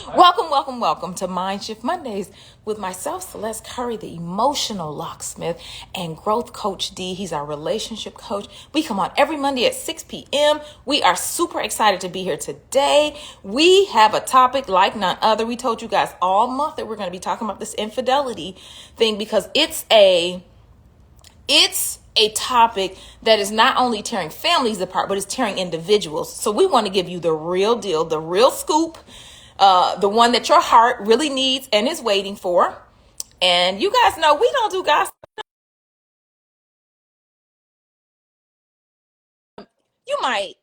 Welcome, welcome, welcome to Mind Shift Mondays with myself, Celeste Curry, the emotional locksmith and growth coach D. He's our relationship coach. We come on every Monday at 6 p.m. We are super excited to be here today. We have a topic like none other. We told you guys all month that we're going to be talking about this infidelity thing because it's a topic that is not only tearing families apart, but it's tearing individuals. So we want to give you the real deal, the real scoop, the one that your heart really needs and is waiting for. And you guys know we don't do gossip. You might,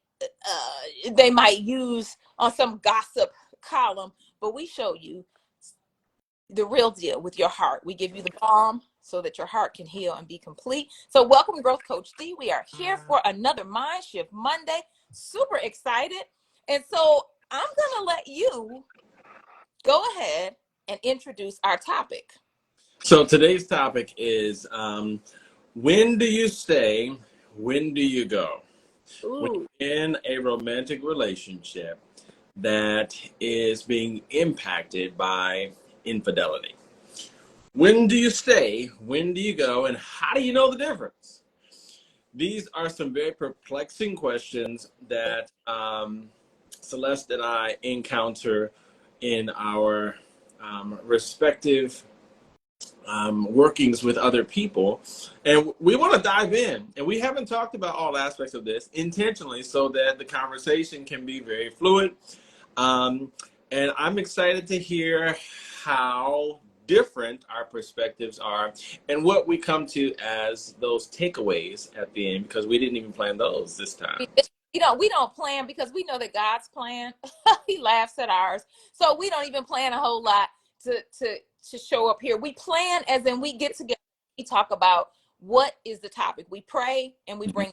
they might use on some gossip column, but we show you the real deal with your heart. We give you the balm so that your heart can heal and be complete. So welcome, Growth Coach D. We are here for another Mind Shift Monday. Super excited. And so I'm going to let you go ahead and introduce our topic. So today's topic is when do you stay? When do you go? When Ooh. you're in a romantic relationship that is being impacted by infidelity. When do you stay? When do you go? And how do you know the difference? These are some very perplexing questions that Celeste and I encounter in our respective workings with other people. And we want to dive in. And we haven't talked about all aspects of this intentionally so that the conversation can be very fluid. And I'm excited to hear how different our perspectives are and what we come to as those takeaways at the end, because we didn't even plan those this time. We don't plan because we know that God's plan. He laughs at ours. So we don't even plan a whole lot to show up here. We plan as in we get together, we talk about what is the topic. We pray and we bring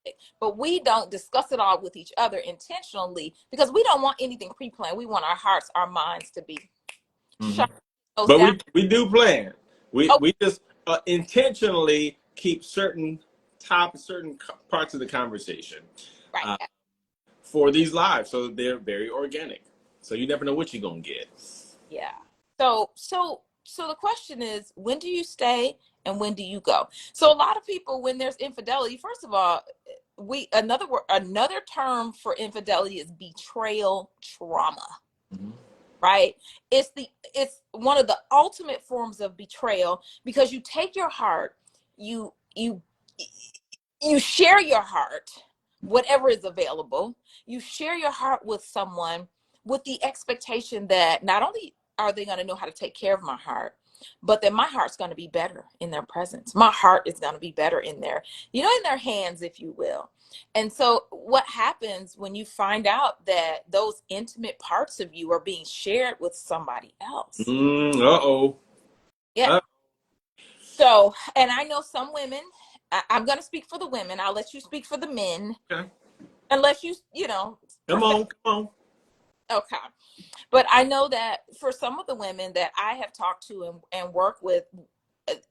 it, but we don't discuss it all with each other intentionally because we don't want anything pre-planned. We want our hearts, our minds to be shut those But down. we do plan. We Oh, we just intentionally keep certain parts of the conversation right. uh, for these lives, so they're very organic. So you never know what you're gonna get. Yeah. So the question is, when do you stay and when do you go? So a lot of people, when there's infidelity, first of all, another term for infidelity is betrayal trauma, Mhm. right? It's one of the ultimate forms of betrayal because you take your heart, you you you share your heart, whatever is available. You share your heart with someone with the expectation that not only are they going to know how to take care of my heart, but that my heart's going to be better in their presence. My heart is going to be better in in their hands, if you will. And so what happens when you find out that those intimate parts of you are being shared with somebody else? Uh-oh. Yeah. So, and I know some women, I'm going to speak for the women. I'll let you speak for the men, Okay. unless Come on, come on. okay. But I know that for some of the women that I have talked to and work with,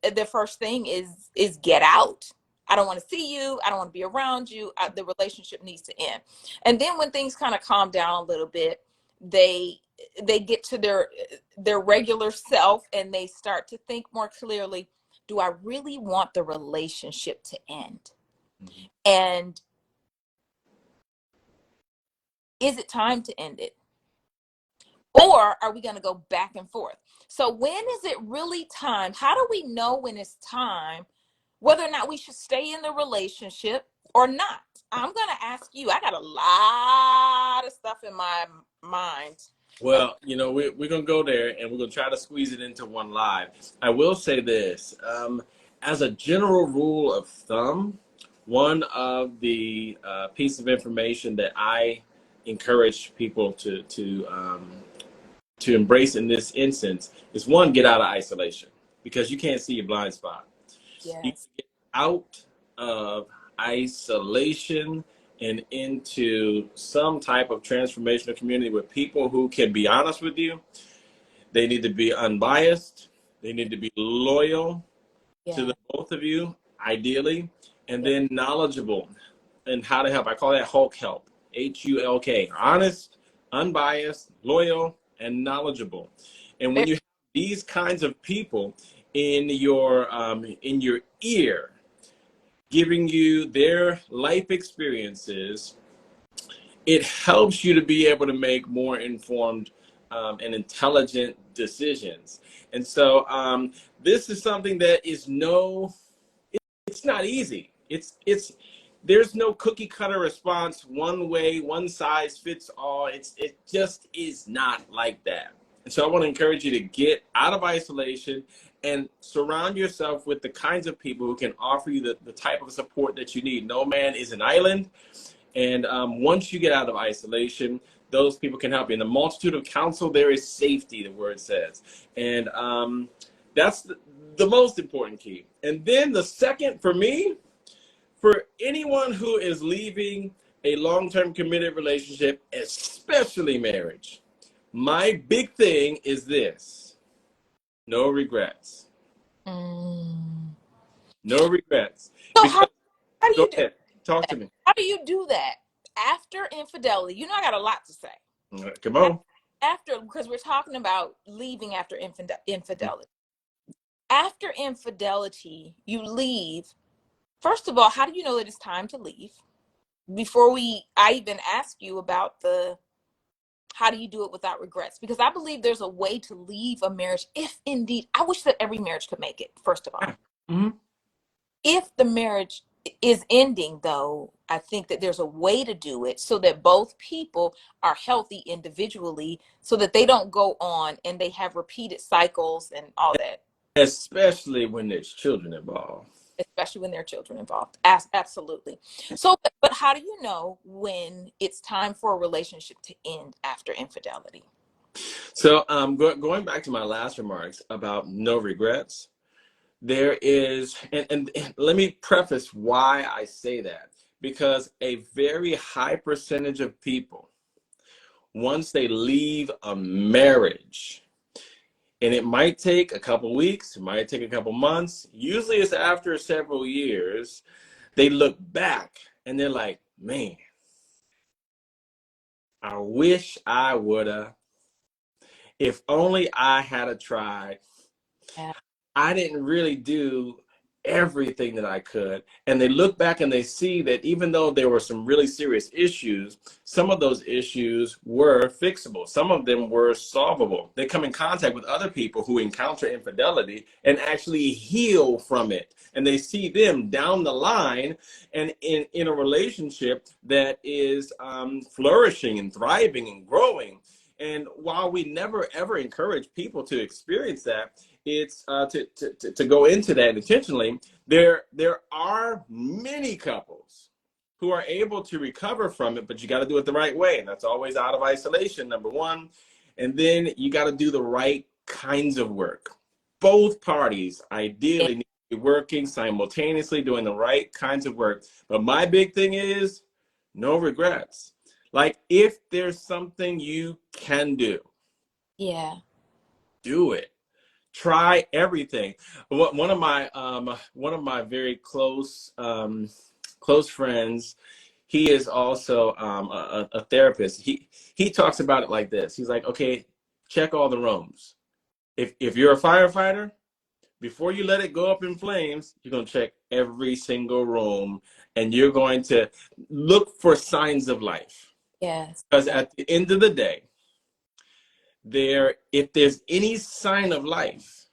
the first thing is get out. I don't want to see you. I don't want to be around you. The relationship needs to end. And then when things kind of calm down a little bit, they get to their regular self and they start to think more clearly. Do I really want the relationship to end? Mhm. And is it time to end it? Or are we going to go back and forth? So when is it really time? How do we know when it's time, whether or not we should stay in the relationship or not? I'm going to ask you. I got a lot of stuff in my mind. Well, we're going to go there and we're going to try to squeeze it into one live. I will say this. As a general rule of thumb, one of the pieces of information that I encourage people to embrace in this instance is one, get out of isolation because you can't see your blind spot. You Yes. get out of isolation and into some type of transformational community with people who can be honest with you. They need to be unbiased. They need to be loyal to Yeah. the both of you, ideally, and Yeah. then knowledgeable and how to help. I call that H.U.L.K. Honest, unbiased, loyal, and knowledgeable. And when you have these kinds of people in your ear, giving you their life experiences, it helps you to be able to make more informed and intelligent decisions. And so this is something that is it's not easy. There's no cookie cutter response, one way, one size fits all. It just is not like that. And so I want to encourage you to get out of isolation and surround yourself with the kinds of people who can offer you the type of support that you need. No man is an island. And once you get out of isolation, those people can help you. In the multitude of counsel, there is safety, the word says. And that's the most important key. And then the second for me, for anyone who is leaving a long-term committed relationship, especially marriage, my big thing is this: no regrets. No regrets. So Because, how do go you do ahead, talk to that? me. How do you do that after infidelity? You know, I got a lot to say. Come on. After, because we're talking about leaving after infidelity. After infidelity, you leave. First of all, how do you know that it's time to leave? Before I even ask you about how do you do it without regrets? Because I believe there's a way to leave a marriage, if indeed, I wish that every marriage could make it, first of all. Mm-hmm. If the marriage is ending, though, I think that there's a way to do it so that both people are healthy individually, so that they don't go on and they have repeated cycles and all that. Especially when there's children involved. Especially when there are children involved. Absolutely. So, but how do you know when it's time for a relationship to end after infidelity? So going back to my last remarks about no regrets, there is, and let me preface why I say that. Because a very high percentage of people, once they leave a marriage, and it might take a couple weeks, it might take a couple months, usually it's after several years, they look back and they're like, man, I wish I woulda, if only I had tried. Yeah. I didn't really do everything that I could. And they look back and they see that even though there were some really serious issues, some of those issues were fixable. Some of them were solvable. They come in contact with other people who encounter infidelity and actually heal from it. And they see them down the line and in a relationship that is flourishing and thriving and growing. And while we never ever encourage people to experience that, it's to go into that intentionally. There are many couples who are able to recover from it, but you got to do it the right way, and that's always out of isolation, number one. And then you got to do the right kinds of work. Both parties ideally need to be working simultaneously, doing the right kinds of work. But my big thing is no regrets. Like, if there's something you can do, Yeah. do it. Try everything. One of my very close friends, he is also a therapist. He talks about it like this. He's like, okay, check all the rooms. If you're a firefighter, before you let it go up in flames, you're going to check every single room, and you're going to look for signs of life. Yes. Because at the end of the day, if there's any sign of life,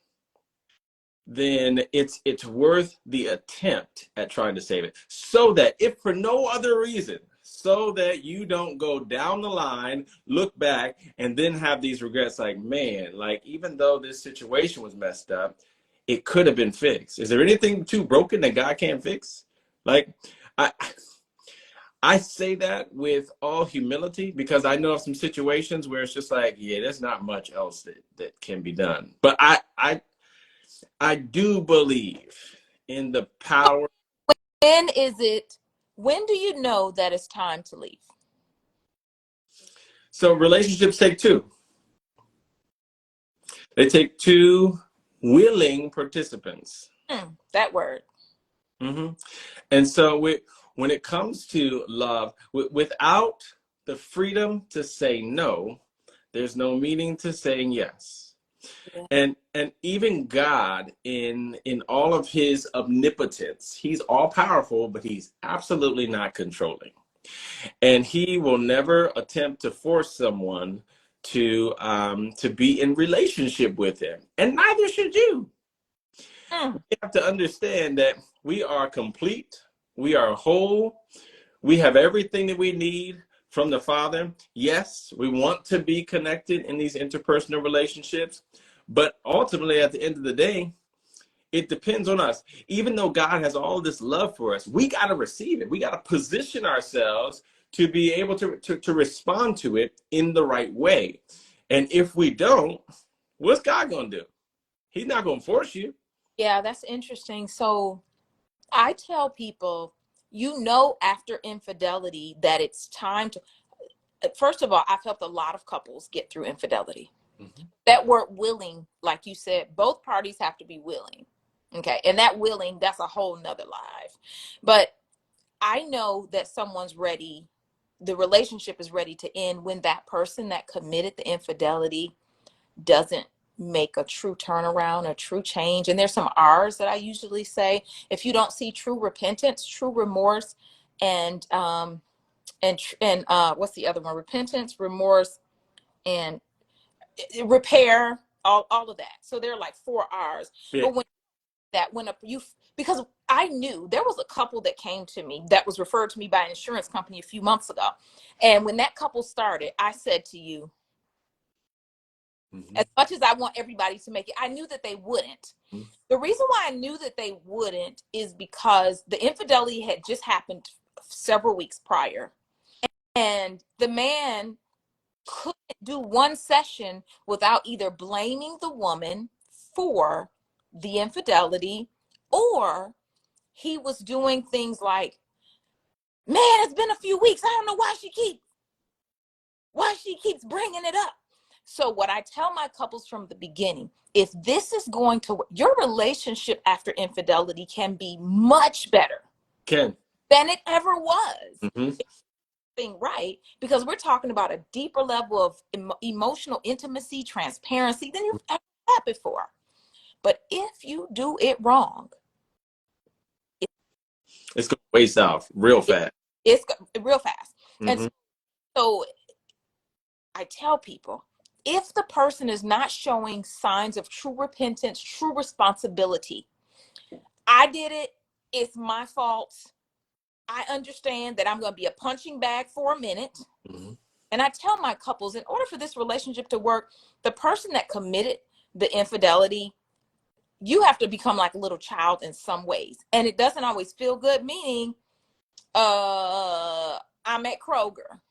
then it's worth the attempt at trying to save it. So that, if for no other reason, so that you don't go down the line, look back, and then have these regrets like, man, like, even though this situation was messed up, it could have been fixed. Is there anything too broken that God can't fix? Like, I say that with all humility, because I know of some situations where it's just like, yeah, there's not much else that can be done. But I do believe in the power. When do you know that it's time to leave? So relationships take two. They take two willing participants. That word. Mm-hmm. And so when it comes to love, without the freedom to say no, There's no meaning to saying yes. Yeah. And even God in all of his omnipotence, he's all powerful, but he's absolutely not controlling. And he will never attempt to force someone to be in relationship with him. And neither should you. Mm. You have to understand that we are complete, we are whole, we have everything that we need from the Father. Yes, we want to be connected in these interpersonal relationships, but ultimately, at the end of the day, it depends on us. Even though God has all this love for us, we got to receive it. We got to position ourselves to be able to respond to it in the right way. And if we don't, what's God going to do? He's not going to force you. Yeah, that's interesting. So I tell people, after infidelity that it's time to, first of all, I've helped a lot of couples get through infidelity Mhm. that weren't willing. Like you said, both parties have to be willing. Okay. And that willing, that's a whole nother life. But I know that someone's ready. The relationship is ready to end when that person that committed the infidelity doesn't make a true turnaround, a true change. And there's some R's that I usually say. If you don't see true repentance, true remorse, and what's the other one? Repentance, remorse, and repair. All of that. So there are like 4 R's. Yeah. But because I knew there was a couple that came to me that was referred to me by an insurance company a few months ago. And when that couple started, I said to you, Mhm. as much as I want everybody to make it, I knew that they wouldn't. Mhm. The reason why I knew that they wouldn't is because the infidelity had just happened several weeks prior. And the man couldn't do one session without either blaming the woman for the infidelity, or he was doing things like, man, it's been a few weeks. I don't know why she keeps bringing it up. So what I tell my couples from the beginning, if this is going to work, your relationship after infidelity can be much better Ken. than it ever was. Mhm. Thing right, because we're talking about a deeper level of emotional intimacy, transparency than you've ever had before. But if you do it wrong, it, It's going to waste off real it, fast. it's real fast. And Mhm. so I tell people, if the person is not showing signs of true repentance, true responsibility, I did it, it's my fault. I understand that I'm going to be a punching bag for a minute. Mhm. And I tell my couples, in order for this relationship to work, the person that committed the infidelity, you have to become like a little child in some ways. And it doesn't always feel good, meaning I'm at Kroger.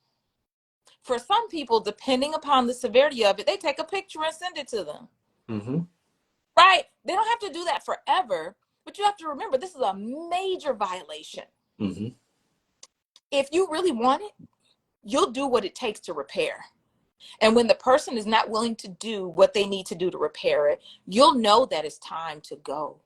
For some people, depending upon the severity of it, they take a picture and send it to them. Mhm. Right? They don't have to do that forever, but you have to remember this is a major violation. Mhm. If you really want it, you'll do what it takes to repair. And when the person is not willing to do what they need to do to repair it, you'll know that it's time to go.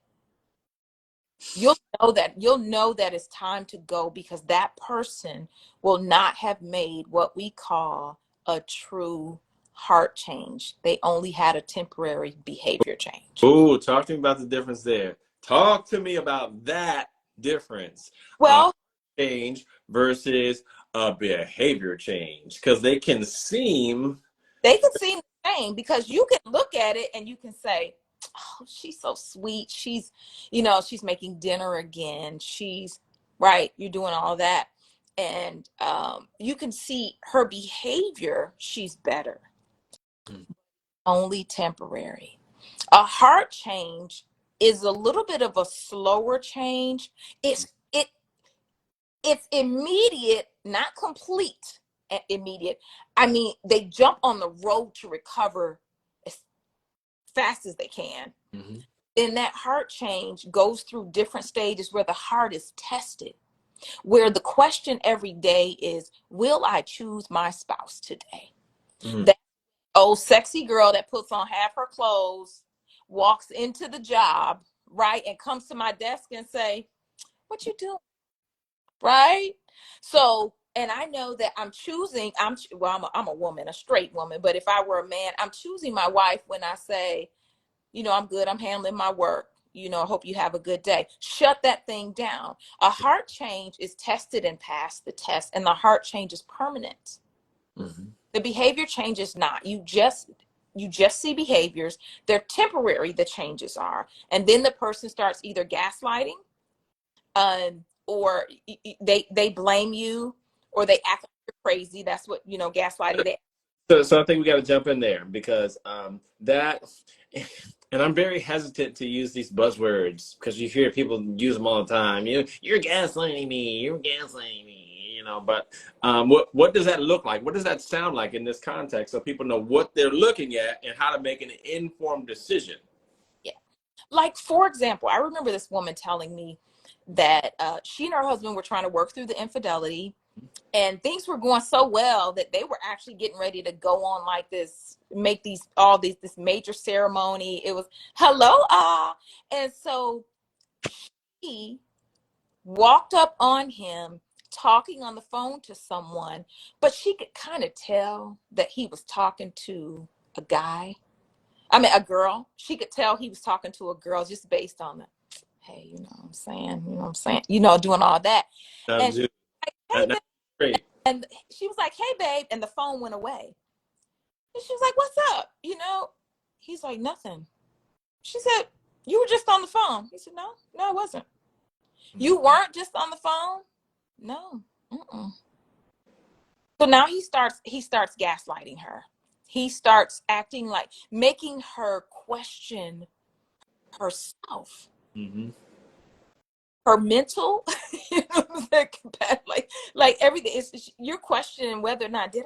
You'll know that it's time to go, because that person will not have made what we call a true heart change. They only had a temporary behavior change. Oh, talk to me about the difference there. Talk to me about that difference. Well, Change versus a behavior change, because they can seem. they can seem the same, because you can look at it and you can say, oh, she's so sweet. She's making dinner again. She's right. You're doing all that. And you can see her behavior. She's better, only temporary. A heart change is a little bit of a slower change. It's immediate, not complete immediate. I mean, they jump on the road to recover as fast as they can. Mhm. Then that heart change goes through different stages where the heart is tested, where the question every day is, will I choose my spouse today? Mhm. That old sexy girl that puts on half her clothes, walks into the job, right, and comes to my desk and say, what you doing? Right? So And I know that I'm choosing, I'm a woman, a straight woman, but if I were a man, I'm choosing my wife when I say, I'm good, I'm handling my work. I hope you have a good day. Shut that thing down. A heart change is tested and passed the test, and the heart change is permanent. Mm-hmm. The behavior change is not. You just see behaviors. They're temporary, the changes are. And then the person starts either gaslighting, or they blame you, or they act like you're crazy. That's what, gaslighting. So I think we got to jump in there because that, and I'm very hesitant to use these buzzwords because you hear people use them all the time. You're gaslighting me. You're gaslighting me. But what does that look like? What does that sound like in this context, so people know what they're looking at and how to make an informed decision? Yeah. Like, for example, I remember this woman telling me that she and her husband were trying to work through the infidelity, and things were going so well that they were actually getting ready to go on like this, make this major ceremony. It was hello, and so he walked up on him talking on the phone to someone, but she could kind of tell that he was talking to a guy. I mean, a girl. She could tell he was talking to a girl just based on the, hey, you know what I'm saying? You know what I'm saying? Doing all that. And she Dude, was like, hey, babe. that's great. And she was like, hey, babe. And the phone went away. And she was like, what's up? He's like, nothing. She said, you were just on the phone. He said, no, I wasn't. You weren't just on the phone? No. Mm-mm. So now he starts gaslighting her. He starts acting like, making her question herself, Mm-hmm. her mental, like everything is, you're questioning whether or not, did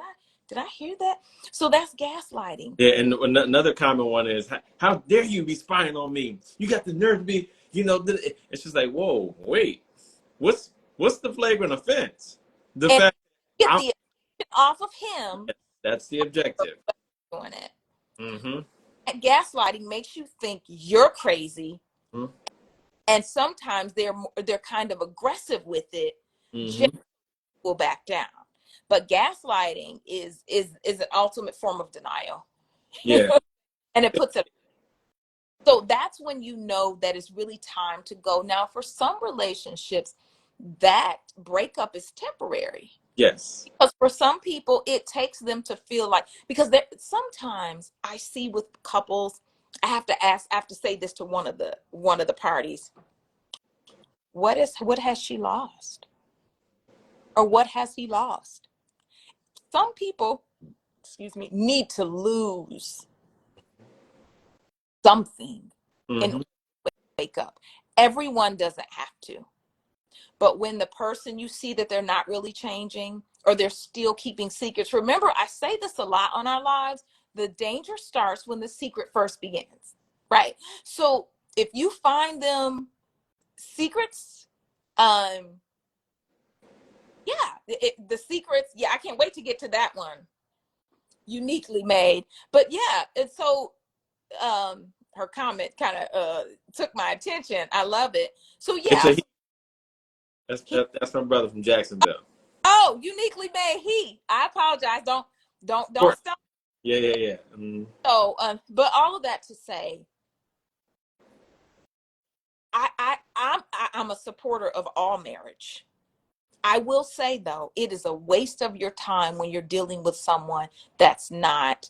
I hear that? So that's gaslighting. Yeah, and another common one is, how dare you be spying on me? You got the nerve to be, it's just like, whoa, wait, what's the flagrant offense? The And fact get I'm the attention off of him that's the objective. doing it. Mm-hmm. And gaslighting makes you think you're crazy, Mm-hmm. and sometimes they're kind of aggressive with it, just Mm-hmm. will back down. But gaslighting is an ultimate form of denial. Yeah. And it puts it. So that's when you know that it's really time to go. Now, for some relationships, that breakup is temporary. Yes. Because for some people, it takes them to feel like, because sometimes I see with couples, I have to say this to one of the parties. What has she lost? Or what has he lost? Some people, excuse me, need to lose something in Mm-hmm. order to wake up. Everyone doesn't have to. But when the person, you see that they're not really changing, or they're still keeping secrets. Remember, I say this a lot on our lives. The danger starts when the secret first begins, right? So if you find them secrets, um, yeah, the secrets, yeah, I can't wait to get to that one. Uniquely made. But yeah, and so her comment kind of took my attention. I love it. So It's yeah, a so he, that's my brother from Jacksonville. oh, uniquely made he. I apologize. Of Don't course. stop. Yeah, yeah, yeah. Mm-hmm. So but all of that to say, I'm a supporter of all marriage. I will say though, it is a waste of your time when you're dealing with someone that's not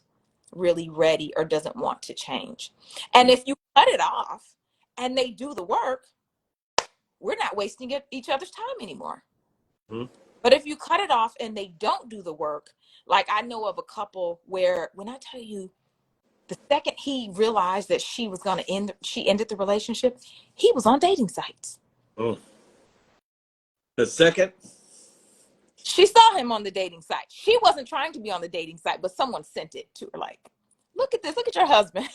really ready or doesn't want to change. And if you cut it off and they do the work, we're not wasting each other's time anymore. Mm-hmm. But if you cut it off and they don't do the work, like I know of a couple where, when I tell you, the second he realized that she ended the relationship, he was on dating sites. Oh. The second. She saw him on the dating site. She wasn't trying to be on the dating site, but someone sent it to her, like, look at this, look at your husband.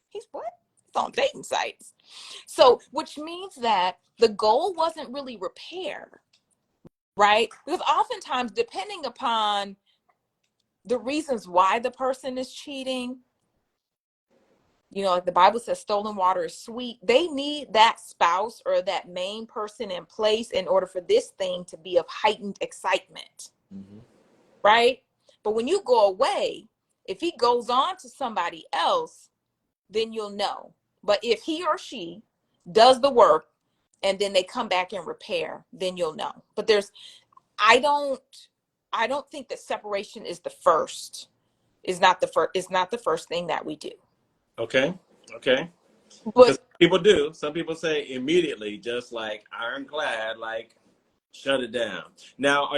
He's what? He's on dating sites. So, which means that the goal wasn't really repair, right? Because oftentimes, depending upon the reasons why the person is cheating, You know, like the Bible says, stolen water is sweet. They need that spouse or that main person in place in order for this thing to be of heightened excitement. Mm-hmm. Right? But when you go away, if he goes on to somebody else, then you'll know. But if he or she does the work and then they come back and repair, then you'll know. But I don't think that separation is the first. It's not the first thing that we do. Okay. Okay. Because But people do. Some people say immediately, just like ironclad, like shut it down. Now,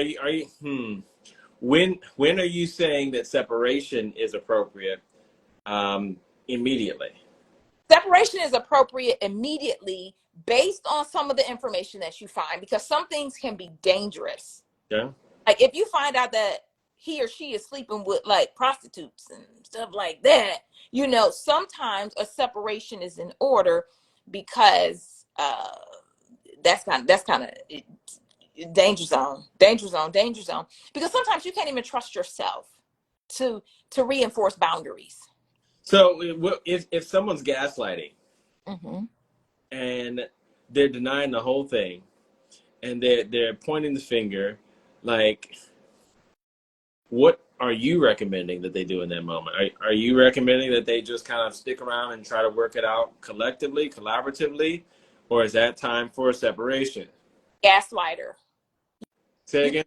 when are you saying that separation is appropriate? Immediately. separation is appropriate immediately based on some of the information that you find, because some things can be dangerous. Okay. Like if you find out that he or she is sleeping with like prostitutes and stuff like that, you know, sometimes a separation is in order because that's kind of danger zone, because sometimes you can't even trust yourself to reinforce boundaries. So if someone's gaslighting Mm-hmm. and they're denying the whole thing and they're pointing the finger, like what are you recommending that they do in that moment? Are you recommending that they just kind of stick around and try to work it out collectively, collaboratively, or is that time for a separation? Gaslighter. Say it You again.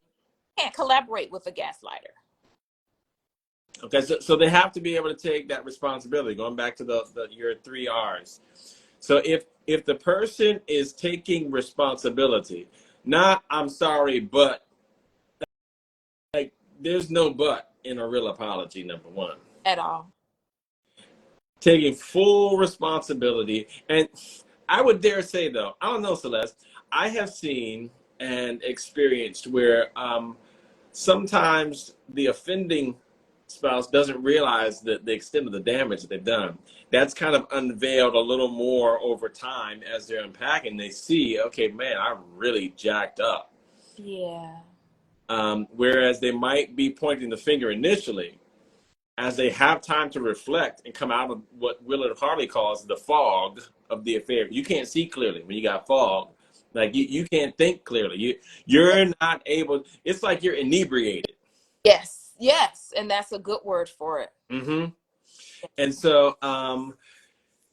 can't collaborate with a gaslighter. Okay, so they have to be able to take that responsibility. Going back to your 3 R's. So if the person is taking responsibility, not I'm sorry, but like there's no but in a real apology. Number one, At all. taking full responsibility, and I would dare say though, I don't know, Celeste, I have seen and experienced where sometimes the offending spouse doesn't realize the extent of the damage that they've done. That's kind of unveiled a little more over time as they're unpacking. They see, okay, man, I really jacked up. Yeah. Whereas they might be pointing the finger initially, as they have time to reflect and come out of what Willard Harley calls the fog of the affair. You can't see clearly when you got fog. Like you can't think clearly. You're not able. It's like you're inebriated. Yes. Yes. And that's a good word for it. Mm-hmm. And so,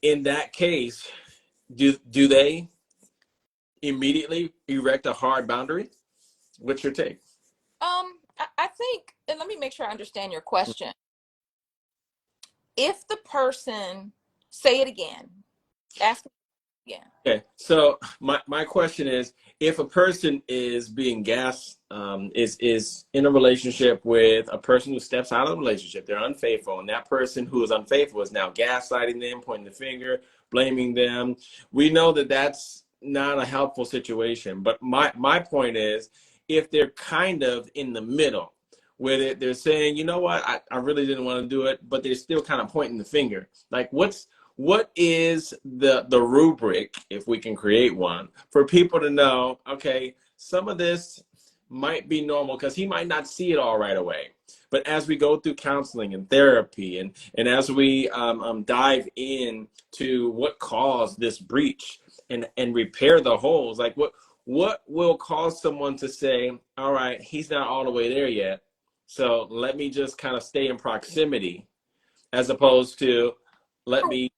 in that case, do they immediately erect a hard boundary? What's your take? I think, and let me make sure I understand your question. If the person, say it again, ask it again. Okay, so my question is, if a person is being is in a relationship with a person who steps out of the relationship, they're unfaithful, and that person who is unfaithful is now gaslighting them, pointing the finger, blaming them. We know that that's not a helpful situation. But my point is, if they're kind of in the middle, where they're saying, you know what, I really didn't want to do it, but they're still kind of pointing the finger. Like, what is the rubric, if we can create one, for people to know, okay, some of this might be normal because he might not see it all right away. But as we go through counseling and therapy, and as we dive in to what caused this breach and repair the holes, like what will cause someone to say, all right, he's not all the way there yet, so let me just kind of stay in proximity, as opposed to let me.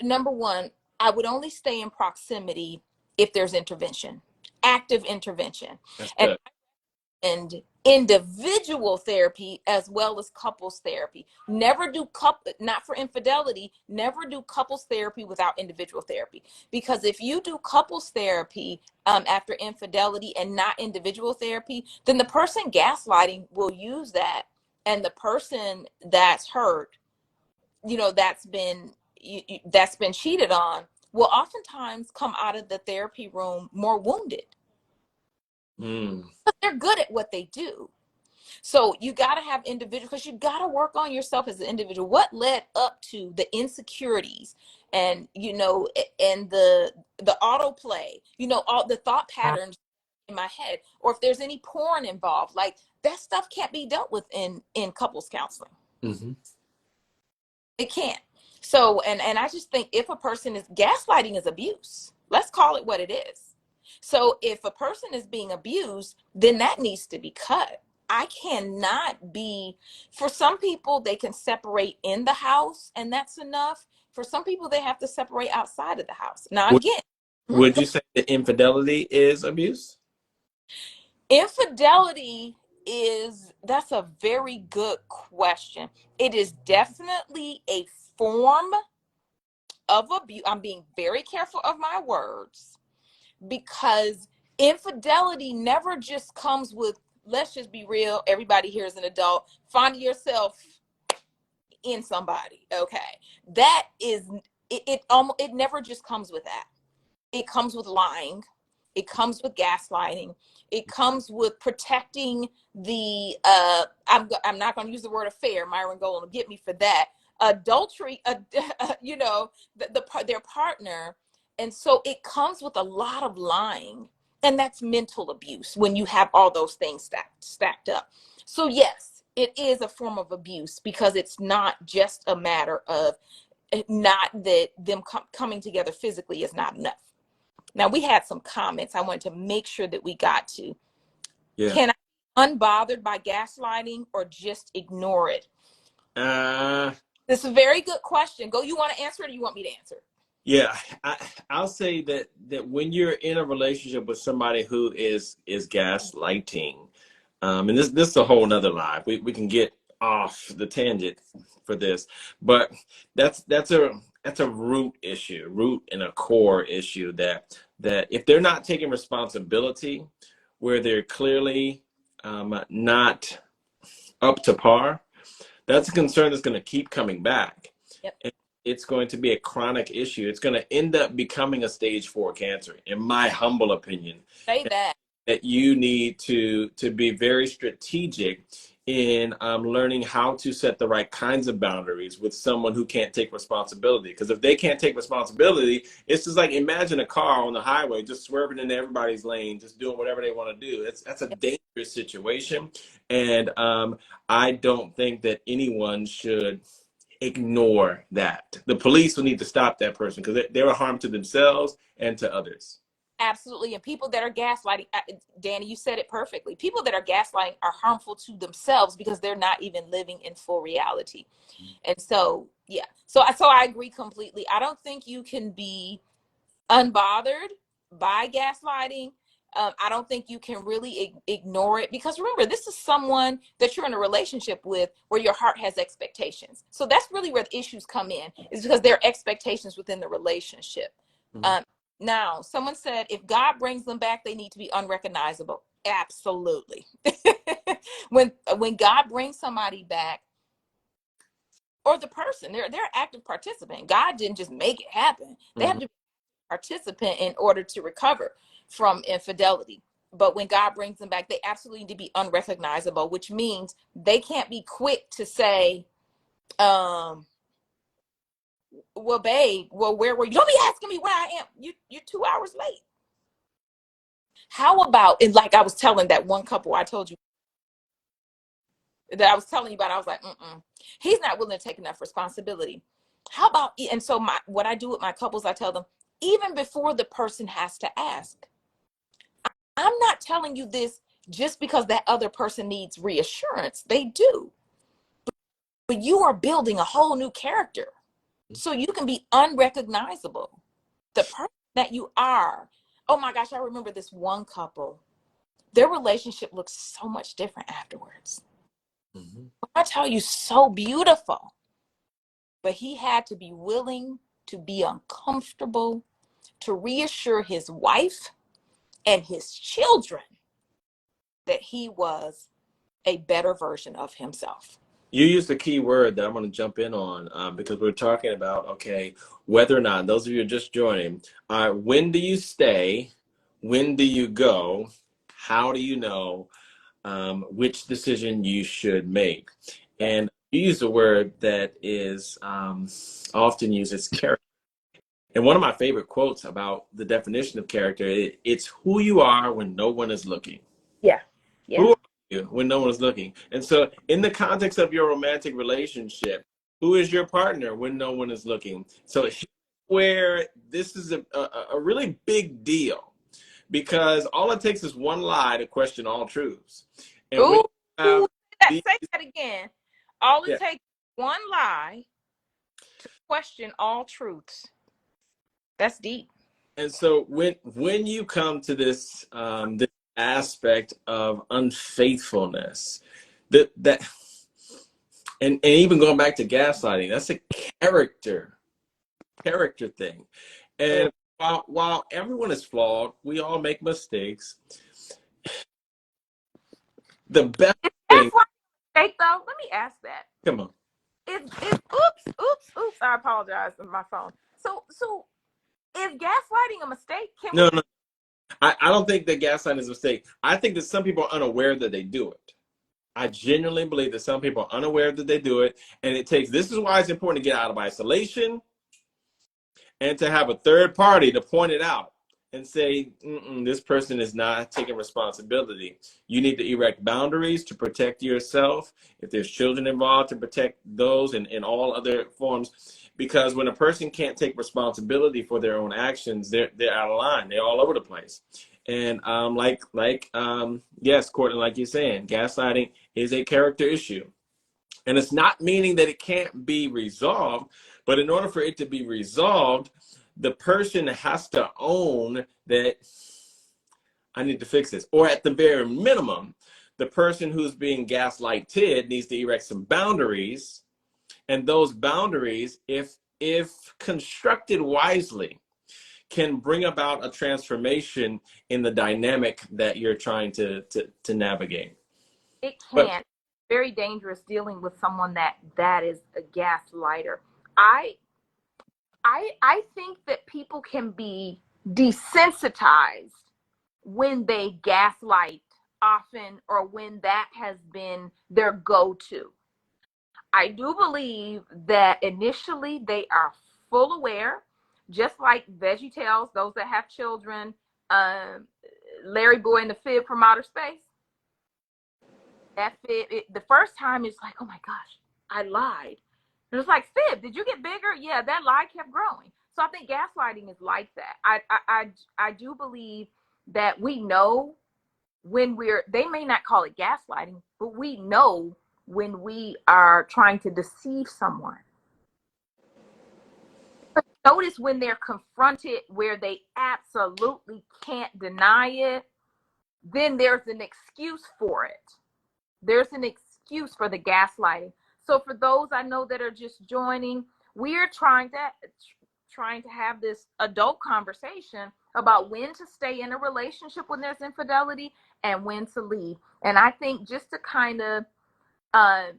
Number one, I would only stay in proximity if there's intervention, active intervention. That's And good. individual therapy as well as couples therapy. Never do not for infidelity, never do couples therapy without individual therapy. Because if you do couples therapy after infidelity and not individual therapy, then the person gaslighting will use that, and the person that's hurt, you know, that's been cheated on, will oftentimes come out of the therapy room more wounded. Mm. They're good at what they do. So you got to have individual, because you got to work on yourself as an individual. What led up to the insecurities, and you know, and the autoplay, you know, all the thought patterns in my head, or if there's any porn involved, like that stuff can't be dealt with in couples counseling. Mm-hmm. It can't. So, and I just think if a person is gaslighting is abuse, let's call it what it is. So if a person is being abused, then that needs to be cut. I cannot be, for some people, they can separate in the house and that's enough. For some people, they have to separate outside of the house. Now, Would, again, would you say that infidelity is abuse? infidelity is, that's a very good question. It is definitely a form of abuse. I'm being very careful of my words because infidelity never just comes with, let's just be real, everybody here is an adult, find yourself in somebody. Okay. That is it never just comes with that. It comes with lying. It comes with gaslighting. It comes with protecting the I'm not going to use the word affair. Myron Golan will get me for that. Adultery, you know, their partner. And so it comes with a lot of lying. And that's mental abuse when you have all those things stacked up. So yes, it is a form of abuse because it's not just a matter of, not that them coming together physically is not enough. Now we had some comments I wanted to make sure that we got to. Yeah. Can I be unbothered by gaslighting or just ignore it? This is a very good question. Go, you want to answer it or you want me to answer? Yeah, I'll say that when you're in a relationship with somebody who is gaslighting, and this is a whole nother live. We can get off the tangent for this, but that's a root and a core issue that if they're not taking responsibility, where they're clearly not up to par, that's a concern that's going to keep coming back. Yep. And it's going to be a chronic issue. It's going to end up becoming a stage 4 cancer, in my humble opinion. Say that. That you need to be very strategic in learning how to set the right kinds of boundaries with someone who can't take responsibility. Because if they can't take responsibility, it's just like, imagine a car on the highway just swerving into everybody's lane, just doing whatever they want to do. That's a dangerous situation. And I don't think that anyone should ignore that. The police will need to stop that person because they're a harm to themselves and to others. Absolutely. And people that are gaslighting, Danny, you said it perfectly. People that are gaslighting are harmful to themselves because they're not even living in full reality. And so, yeah. So I agree completely. I don't think you can be unbothered by gaslighting. I don't think you can really ignore it because remember, this is someone that you're in a relationship with where your heart has expectations. So that's really where the issues come in, is because there are expectations within the relationship. Mm-hmm. Now, someone said if God brings them back, they need to be unrecognizable. Absolutely. when God brings somebody back, or the person, they're active participant. God didn't just make it happen. They have to be a participant in order to recover from infidelity. But when God brings them back, they absolutely need to be unrecognizable, which means they can't be quick to say, well, babe, well, where were you? Don't be asking me where I am. You're 2 hours late. How about, and like I was telling that one couple I told you that I was telling you about, I was like, he's not willing to take enough responsibility. How about, and so what I do with my couples, I tell them, even before the person has to ask, I'm not telling you this just because that other person needs reassurance. They do. But you are building a whole new character so you can be unrecognizable. The person that you are. Oh my gosh, I remember this one couple. Their relationship looks so much different afterwards. Mm-hmm. I tell you, so beautiful. But he had to be willing to be uncomfortable, to reassure his wife and his children that he was a better version of himself. You used a key word that I'm going to jump in on because we're talking about, okay, whether or not, those of you who are just joining, when do you stay? When do you go? How do you know which decision you should make? And you use a word that is often used as character. And one of my favorite quotes about the definition of character, it's who you are when no one is looking. Yeah. Who are you when no one is looking? And so in the context of your romantic relationship, Who is your partner when no one is looking? So where this is a really big deal, because all it takes is one lie to question all truths. And when Ooh, you have these, say that again. All it yeah, takes is one lie to question all truths. That's deep. and so when you come to this aspect of unfaithfulness, that and even going back to gaslighting, that's a character thing. Yeah. And while everyone is flawed, we all make mistakes. The best That's thing, why mistake though. Let me ask that. come on. Is oops. I apologize on my phone. So is gaslighting a mistake? Can we? No, no, I don't think that gaslighting is a mistake. I think that some people are unaware that they do it. I genuinely believe that some people are unaware that they do it. And this is why it's important to get out of isolation and to have a third party to point it out and say, this person is not taking responsibility. You need to erect boundaries to protect yourself. If there's children involved, to protect those, and all other forms. Because when a person can't take responsibility for their own actions, they're out of line. They're all over the place. And yes, Courtney, like you're saying, gaslighting is a character issue. And it's not meaning that it can't be resolved, but in order for it to be resolved, the person has to own that I need to fix this. Or at the very minimum, the person who's being gaslighted needs to erect some boundaries. And those boundaries, if constructed wisely, can bring about a transformation in the dynamic that you're trying to navigate. It But can. Very dangerous dealing with someone that is a gaslighter. I I think that people can be desensitized when they gaslight often, or when that has been their go-to. I do believe that initially they are full aware, just like VeggieTales, those that have children, um, Larry Boy and the Fib from Outer Space. That Fib, the first time it's like, oh my gosh, I lied. And it's like, Fib, did you get bigger? Yeah, that lie kept growing. So I think gaslighting is like that. I do believe that we know when they may not call it gaslighting, but we know when we are trying to deceive someone. But notice when they're confronted where they absolutely can't deny it, then there's an excuse for it. There's an excuse for the gaslighting. So for those I know that are just joining, we're trying to have this adult conversation about when to stay in a relationship when there's infidelity and when to leave. And I think just to kind of uh,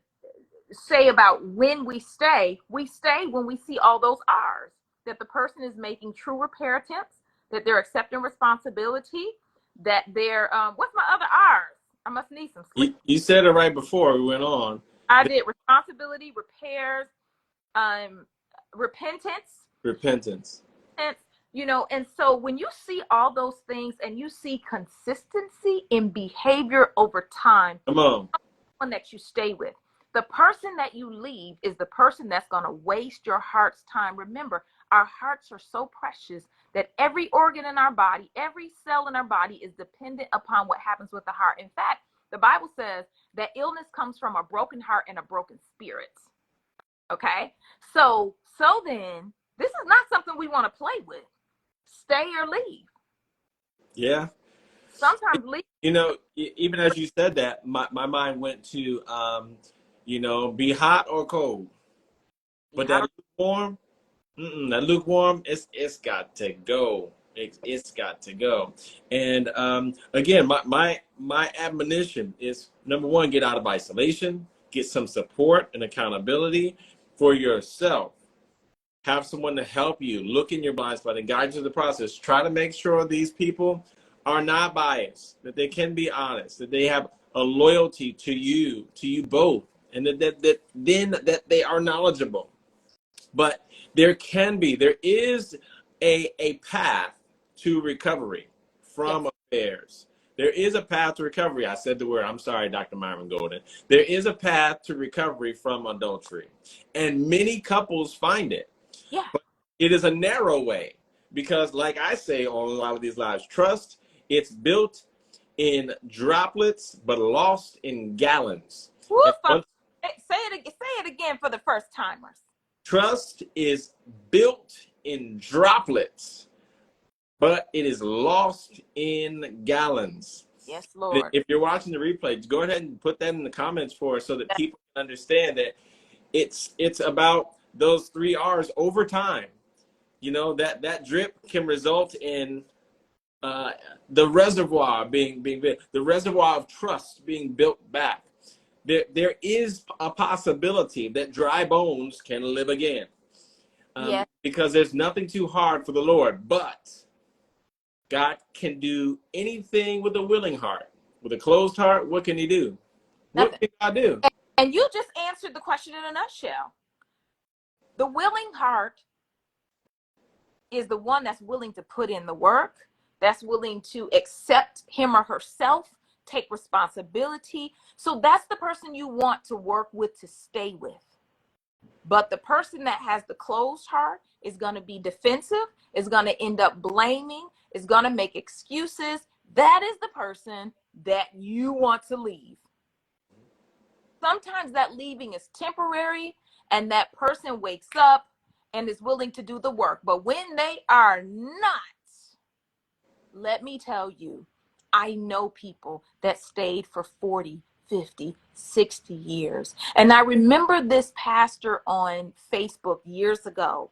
say about when we stay when we see all those R's, that the person is making true repair attempts, that they're accepting responsibility, that they're, what's my other R's? I must need some sleep. you said it right before we went on. I did responsibility, repairs, um, repentance, Repentance. and so when you see all those things and you see consistency in behavior over time, Come on. one that you stay with. The person that you leave is the person that's going to waste your heart's time. Remember, our hearts are so precious that every organ in our body, every cell in our body is dependent upon what happens with the heart. In fact, the Bible says that illness comes from a broken heart and a broken spirit. Okay? So then, this is not something we want to play with. Stay or leave. Yeah. Sometimes leave. Even as you said that, my mind went to, be hot or cold. But that lukewarm, that lukewarm, it's got to go. It's got to go. And again, my admonition is, number one, get out of isolation, get some support and accountability for yourself. Have someone to help you, look in your blind spot and guide you through the process. Try to make sure these people are not biased, that they can be honest, that they have a loyalty to you both, and that they are knowledgeable. But there is a path to recovery Yes. from affairs. There is a path to recovery. I said the word. I'm sorry, Dr. Myron Golden. There is a path to recovery from adultery, and many couples find it. Yeah. But it is a narrow way because, like I say on a lot of these lives, trust, it's built in droplets but lost in gallons. Woo, And once say it again for the first timers. trust is built in droplets, but it is lost in gallons. Yes, Lord. If you're watching the replay, go ahead and put that in the comments for us so that people can understand that it's about those 3 R's over time. You know, that drip can result in the reservoir being the reservoir of trust being built back. There is a possibility that dry bones can live again. Yes. Because there's nothing too hard for the Lord, but God can do anything with a willing heart. With a closed heart, what can he do? What Nothing. can God do? And you just answered the question in a nutshell. The willing heart is the one that's willing to put in the work, that's willing to accept him or herself, take responsibility. So that's the person you want to work with, to stay with. But the person that has the closed heart is going to be defensive, is going to end up blaming, is going to make excuses. That is the person that you want to leave. Sometimes that leaving is temporary and that person wakes up and is willing to do the work. But when they are not, let me tell you, I know people that stayed for 40, 50, 60 years. And I remember this pastor on Facebook years ago.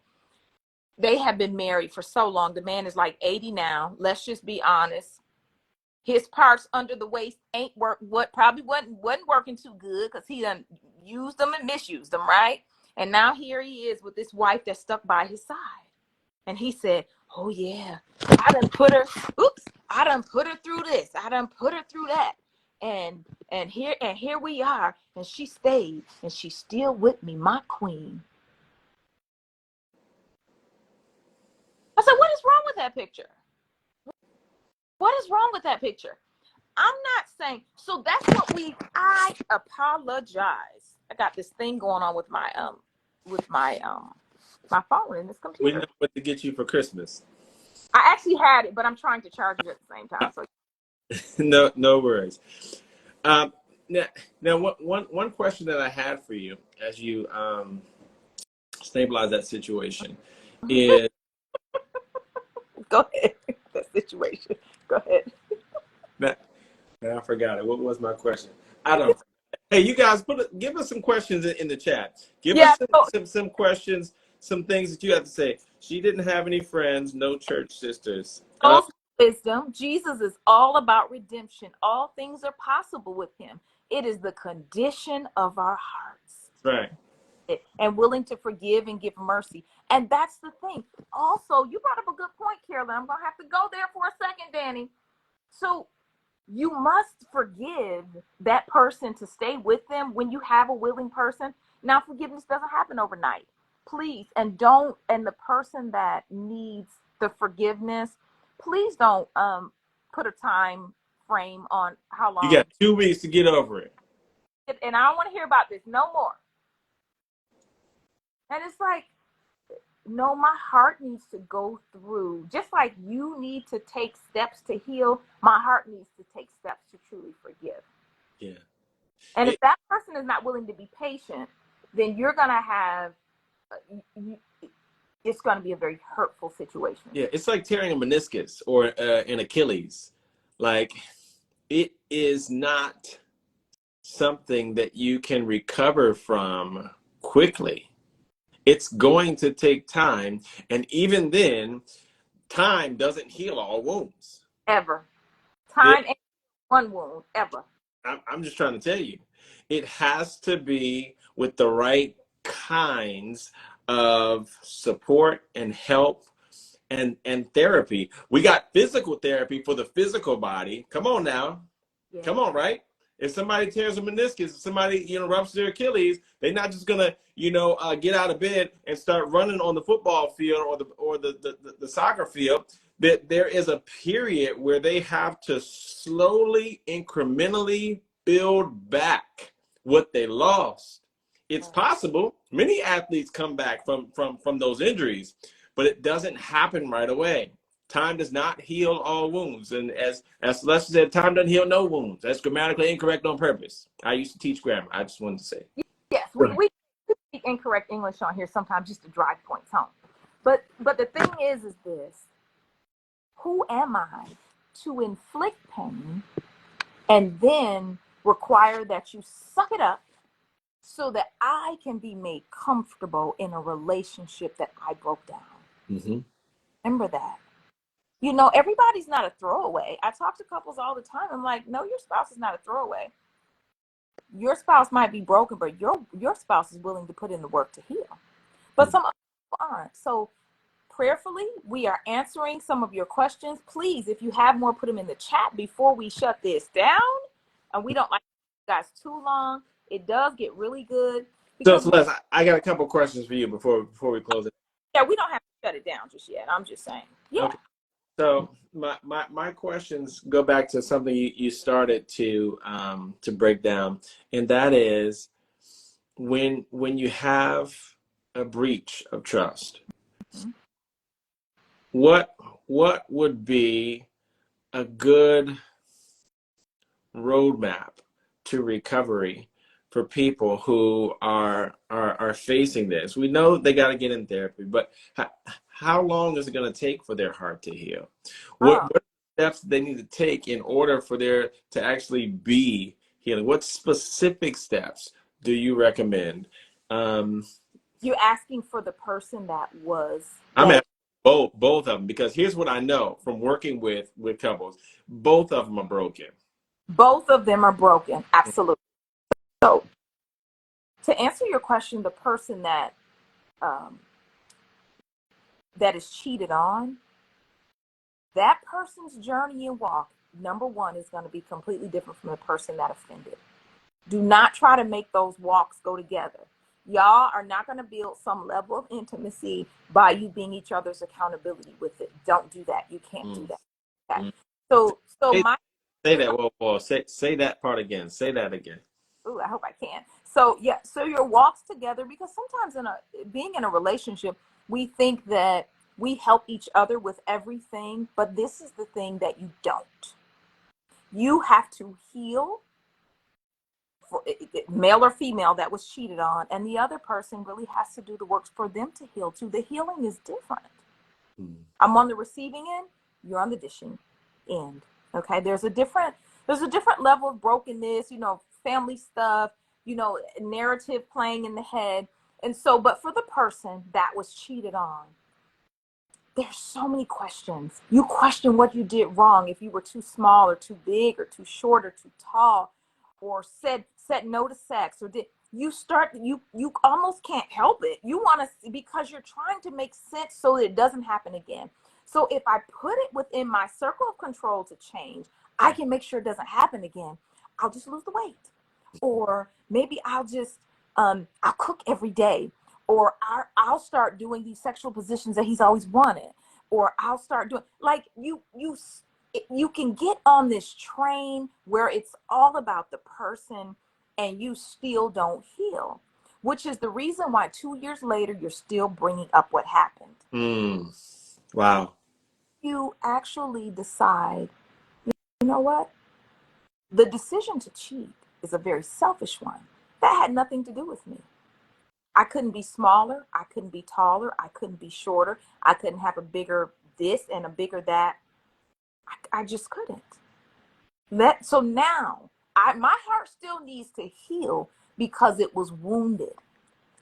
They have been married for so long. The man is like 80 now. Let's just be honest. His parts under the waist ain't probably wasn't working too good because he done used them and misused them, right? And now here he is with this wife that's stuck by his side. And he said, oh yeah, I done put her through this. I done put her through that. And here we are. And she stayed and she's still with me, my queen. I said, what is wrong with that picture? What is wrong with that picture? I'm not saying, so that's what I apologize. I got this thing going on with my my phone in this computer. We know what to get you for Christmas. I actually had it, but I'm trying to charge it at the same time. So No worries. Now one question that I had for you as you stabilize that situation is go ahead. That situation. Go ahead. now I forgot it. What was my question? I don't. Hey, you guys, give us some questions in the chat. Give us some questions, some things that you have to say. She didn't have any friends, no church sisters. Wisdom. Jesus is all about redemption. All things are possible with him. It is the condition of our hearts. Right. And willing to forgive and give mercy. And that's the thing. Also, you brought up a good point, Carolyn. I'm going to have to go there for a second, Danny. So you must forgive that person to stay with them when you have a willing person. Now, forgiveness doesn't happen overnight. Please, and the person that needs the forgiveness, please don't put a time frame on how long. You got 2 weeks to get over it. And I don't want to hear about this no more. And it's like, no, my heart needs to go through, just like you need to take steps to heal, my heart needs to take steps to truly forgive. Yeah. And if that person is not willing to be patient, then you're going to have, it's going to be a very hurtful situation. Yeah, it's like tearing a meniscus or an Achilles. Like, it is not something that you can recover from quickly. It's going to take time. And even then, time doesn't heal all wounds. Ever. Time ain't one wound, ever. I'm just trying to tell you, it has to be with the right kinds of support and help and therapy. We got physical therapy for the physical body. Come on now. Yeah. Come on, right? If somebody tears a meniscus, if somebody, ruptures their Achilles, they're not just gonna, get out of bed and start running on the football field or the soccer field. that there is a period where they have to slowly, incrementally build back what they lost. It's possible. Many athletes come back from those injuries, but it doesn't happen right away. Time does not heal all wounds. And as Celeste said, time doesn't heal no wounds. That's grammatically incorrect on purpose. I used to teach grammar. I just wanted to say. Yes, we speak incorrect English on here sometimes just to drive points home. But the thing is this: who am I to inflict pain and then require that you suck it up so that I can be made comfortable in a relationship that I broke down? Mm-hmm. Remember that. You know, everybody's not a throwaway. I talk to couples all the time. I'm like, no, your spouse is not a throwaway. Your spouse might be broken, but your spouse is willing to put in the work to heal. But some other people aren't. So prayerfully, we are answering some of your questions. Please, if you have more, put them in the chat before we shut this down. And we don't like you guys too long. It does get really good. So Because, Celeste, I got a couple questions for you before we close it. yeah, we don't have to shut it down just yet. I'm just saying. Yeah. Okay. So my questions go back to something you started to break down, and that is when you have a breach of trust, Mm-hmm. what would be a good roadmap to recovery for people who are facing this? We know they got to get in therapy, but how long is it going to take for their heart to heal? What steps they need to take in order for there to actually be healing? What specific steps do you recommend? You're asking for the person that I'm asking both of them, because here's what I know from working with couples: both of them are broken. both of them are broken. Absolutely. So to answer your question, the person um, that is cheated on, that person's journey and walk, number one, is going to be completely different from the person that offended. Do not try to make those walks go together. Y'all are not going to build some level of intimacy by you being each other's accountability with it. Don't do that. You can't do that. Okay. So Say that. Whoa. Say that part again. Say that again. Ooh, I hope I can. So yeah, so your walks together, because sometimes being in a relationship, we think that we help each other with everything, but this is the thing that you don't. You have to heal, for male or female that was cheated on, and the other person really has to do the work for them to heal too. The healing is different. I'm on the receiving end, you're on the dishing end. Okay, there's a different level of brokenness, family stuff, narrative playing in the head. And so, but for the person that was cheated on, there's so many questions. You question what you did wrong, if you were too small or too big or too short or too tall, or said no to sex, or did you almost can't help it. You want to, because you're trying to make sense so that it doesn't happen again. So if I put it within my circle of control to change, I can make sure it doesn't happen again. I'll just lose the weight. Or maybe I'll just I'll cook every day. Or I'll start doing these sexual positions that he's always wanted. Or I'll start doing, like, you can get on this train where it's all about the person and you still don't heal, which is the reason why 2 years later you're still bringing up what happened. Wow. You actually decide, you know what? The decision to cheat is a very selfish one. That had nothing to do with me. I couldn't be smaller. I couldn't be taller. I couldn't be shorter. I couldn't have a bigger this and a bigger that. I just couldn't. So now my heart still needs to heal because it was wounded.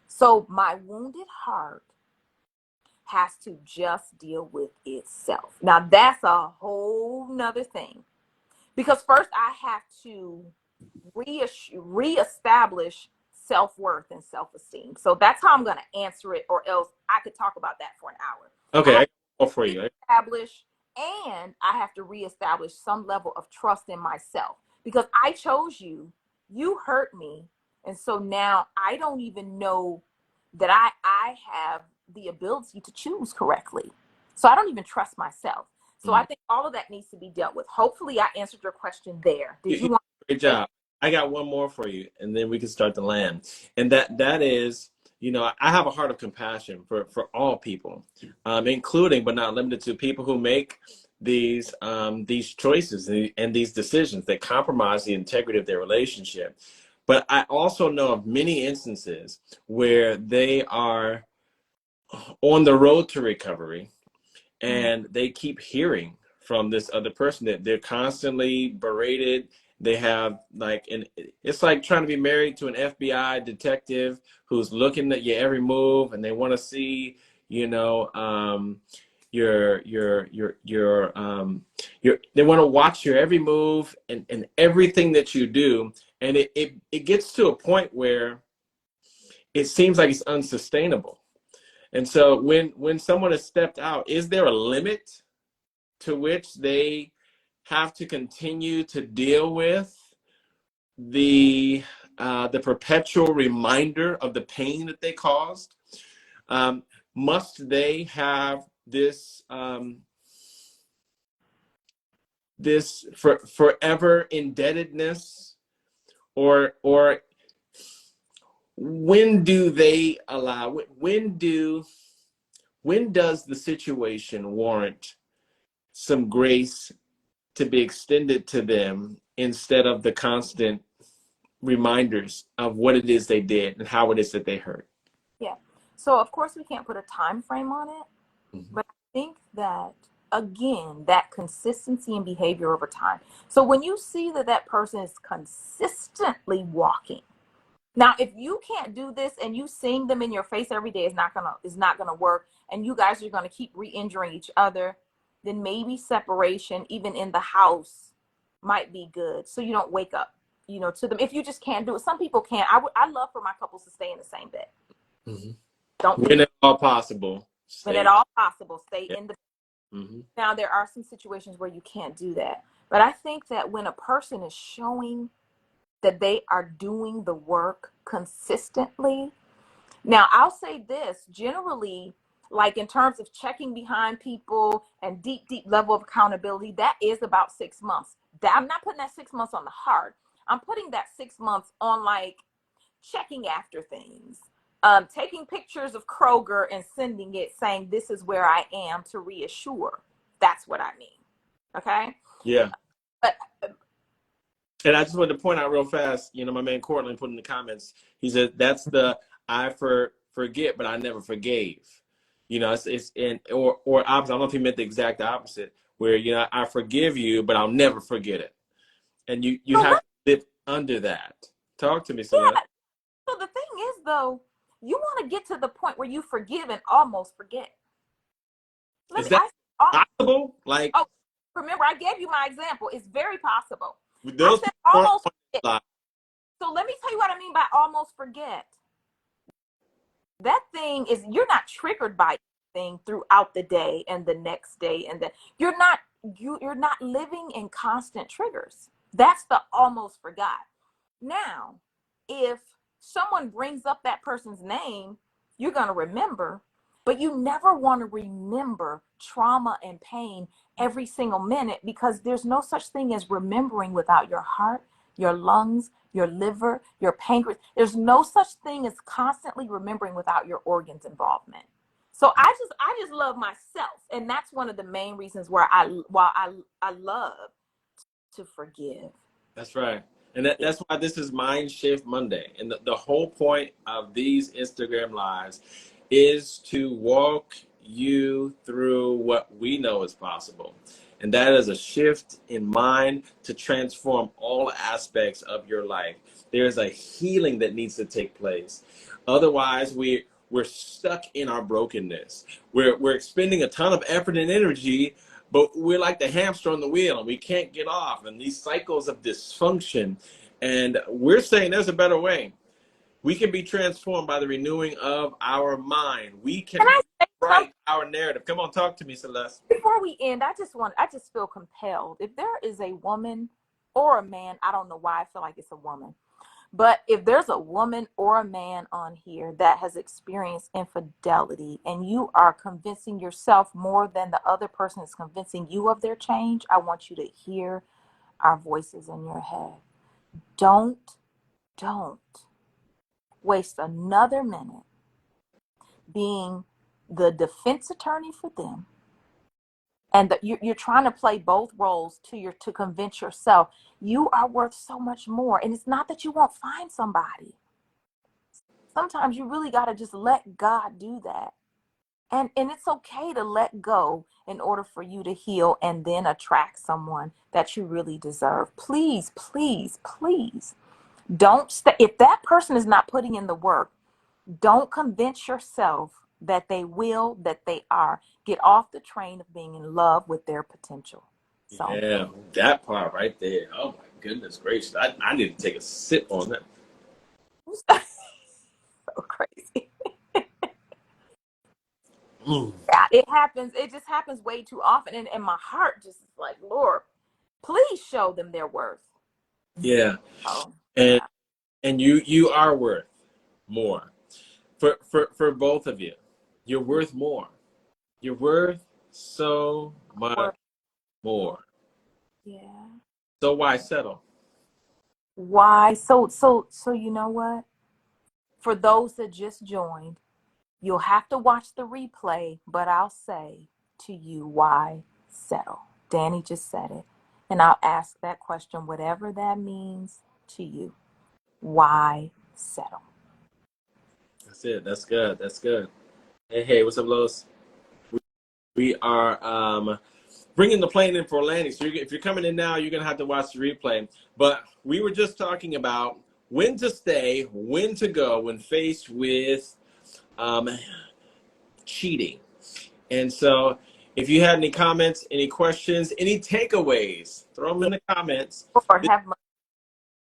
So my wounded heart has to just deal with itself. Now that's a whole nother thing, because first I have to reestablish self-worth and self-esteem. So that's how I'm going to answer it, or else I could talk about that for an hour. Okay, I go for you. Establish, and I have to reestablish some level of trust in myself, because I chose you, you hurt me, and so now I don't even know that I have the ability to choose correctly. So I don't even trust myself. So I think all of that needs to be dealt with. Hopefully I answered your question there. Did you want Great job. I got one more for you, and then we can start to land. And that is, I have a heart of compassion for all people, including but not limited to people who make these choices and these decisions that compromise the integrity of their relationship. But I also know of many instances where they are on the road to recovery, and they keep hearing from this other person that they're constantly berated. They have it's like trying to be married to an FBI detective who's looking at your every move, and they want to see, they want to watch your every move and everything that you do. And it gets to a point where it seems like it's unsustainable. And so when someone has stepped out, is there a limit to which they have to continue to deal with the perpetual reminder of the pain that they caused? Must they have this forever indebtedness, or when do they allow? When does the situation warrant some grace to be extended to them instead of the constant reminders of what it is they did and how it is that they hurt? Yeah. So of course we can't put a time frame on it, but I think that, again, that consistency in behavior over time. So when you see that person is consistently walking. Now, if you can't do this and you seeing them in your face every day is not gonna work, and you guys are gonna keep re-injuring each other, then maybe separation, even in the house, might be good. So you don't wake up, to them. If you just can't do it, some people can't. I love for my couples to stay in the same bed. Don't When at all possible, when stay. at all possible, stay Yeah. in the. Now there are some situations where you can't do that, but I think that when a person is showing that they are doing the work consistently. Now, I'll say this generally, like in terms of checking behind people and deep level of accountability, that is about 6 months. I'm not putting that 6 months on the heart. I'm putting that 6 months on like checking after things, taking pictures of Kroger and sending it saying, this is where I am, to reassure. That's what I mean. Okay. Yeah. But And I just wanted to point out real fast, my man Cortland put in the comments, he said, that's the forget, but I never forgave. Or opposite. I don't know if he meant the exact opposite, where, I forgive you, but I'll never forget it. And you have to live under that. Talk to me, Celeste. Yeah. So the thing is, though, you want to get to the point where you forgive and almost forget. Is that possible? Like, oh, remember, I gave you my example. It's very possible. I those said people aren't almost forget. So let me tell you what I mean by almost forget. That thing is, you're not triggered by thing throughout the day and the next day, and then you're not living in constant triggers. That's the almost forgot. Now, if someone brings up that person's name, you're going to remember, but you never want to remember trauma and pain every single minute, because there's no such thing as remembering without your heart, your lungs, your liver, your pancreas. There's no such thing as constantly remembering without your organs' involvement. So I just love myself, and that's one of the main reasons why I love to forgive. That's right. And that's why this is Mind Shift Monday. And the whole point of these Instagram lives is to walk you through what we know is possible. And that is a shift in mind to transform all aspects of your life. There's a healing that needs to take place. Otherwise, we're stuck in our brokenness. We're expending a ton of effort and energy, but we're like the hamster on the wheel and we can't get off, and these cycles of dysfunction. And we're saying there's a better way. We can be transformed by the renewing of our mind. We can write our narrative. Come on, talk to me, Celeste. Before we end, I just feel compelled. If there is a woman or a man, I don't know why I feel like it's a woman, But if there's a woman or a man on here that has experienced infidelity and you are convincing yourself more than the other person is convincing you of their change, I want you to hear our voices in your head. Don't waste another minute being the defense attorney for them, and that you're trying to play both roles to convince yourself you are worth so much more. And it's not that you won't find somebody. Sometimes you really got to just let God do that. And it's okay to let go in order for you to heal and then attract someone that you really deserve. Please, please, please don't stay. If that person is not putting in the work, don't convince yourself that they will, that they are. Get off the train of being in love with their potential. So Yeah, that part right there. Oh my goodness gracious. I need to take a sip on that. so crazy. Mm. Yeah, it happens. It just happens way too often. And my heart just is like, Lord, please show them their worth. Yeah. Oh, And yeah. and you are worth more. For both of you. You're worth more. You're worth so much Worth. more. Yeah. So why settle? Why? So you know what? For those that just joined, you'll have to watch the replay, but I'll say to you, why settle? Danny just said it. And I'll ask that question, whatever that means to you. Why settle? That's it. That's good. That's good. Hey, what's up, Lois? We are bringing the plane in for landing. So if you're coming in now, you're going to have to watch the replay. But we were just talking about when to stay, when to go, when faced with um, cheating. And so if you had any comments, any questions, any takeaways, throw them Yeah, in the comments. Lord have mercy.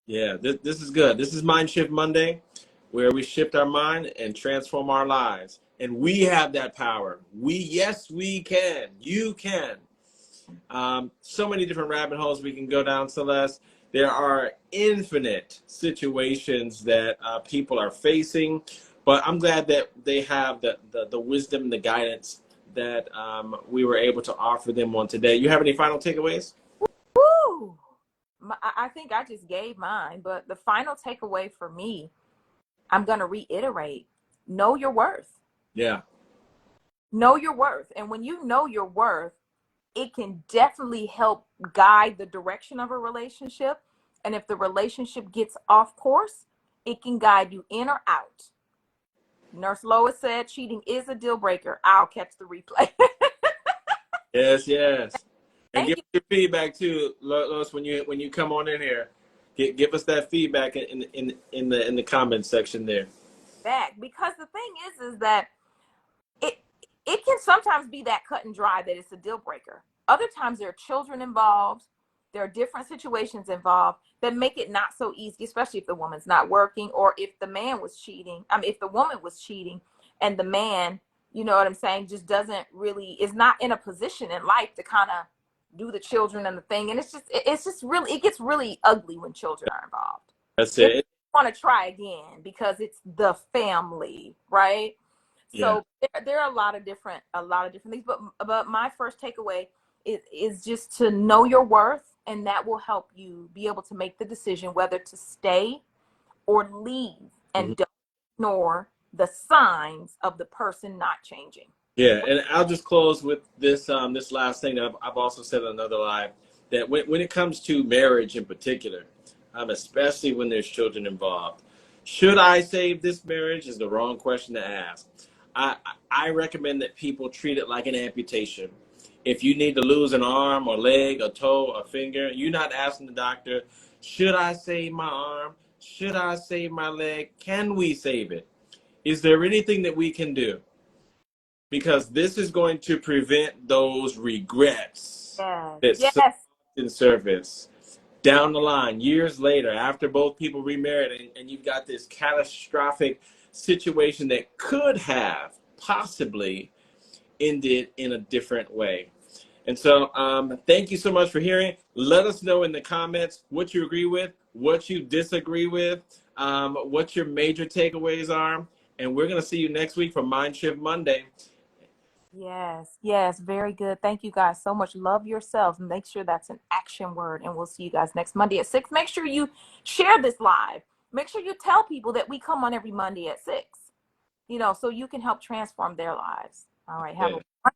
Yeah, this is good. This is Mind Shift Monday, where we shift our mind and transform our lives. And we have that power. Yes, we can. You can. So many different rabbit holes we can go down, Celeste. There are infinite situations that people are facing, but I'm glad that they have the wisdom and the guidance that we were able to offer them on today. You have any final takeaways? Woo! I think I just gave mine, but the final takeaway for me, I'm going to reiterate, know your worth. Yeah. Know your worth. And when you know your worth, it can definitely help guide the direction of a relationship. And if the relationship gets off course, it can guide you in or out. Nurse Lois said cheating is a deal breaker. I'll catch the replay. Yes, yes. And Thank give you. us your feedback too, Lois, when you come on in here. Give us that feedback in the comment section there. Back, because the thing is that it it can sometimes be that cut and dry that it's a deal breaker. Other times there are children involved. There are different situations involved that make it not so easy, especially if the woman's not working or if the man was cheating. I mean, if the woman was cheating and the man, you know what I'm saying, just doesn't really, is not in a position in life to kind of do the children and the thing. And it's just really, it gets really ugly when children are involved. That's If it. you want to try again because it's the family, right? Yeah. So there are a lot of different things. But my first takeaway is just to know your worth, and that will help you be able to make the decision whether to stay or leave, Mhm. and don't ignore the signs of the person not changing. Yeah, and I'll just close with this last thing that I've also said on another live, that when it comes to marriage in particular, especially when there's children involved, should I save this marriage is the wrong question to ask. I I recommend that people treat it like an amputation. If you need to lose an arm or leg, a toe, a finger, you're not asking the doctor, should I save my arm? Should I save my leg? Can we save it? Is there anything that we can do? Because this is going to prevent those regrets Yes, that so yes, often surface down the line, years later, after both people remarried, and you've got this catastrophic situation that could have possibly ended in a different way. And so, thank you so much for hearing. Let us know in the comments what you agree with, what you disagree with. what your major takeaways are. And we're going to see you next week for MindShift Monday. Yes, yes, very good. Thank you guys so much. Love yourselves. Make sure that's an action word. And we'll see you guys next Monday at 6. Make sure you share this live. Make sure you tell people that we come on every Monday at 6, so you can help transform their lives. All right. Have Yeah. a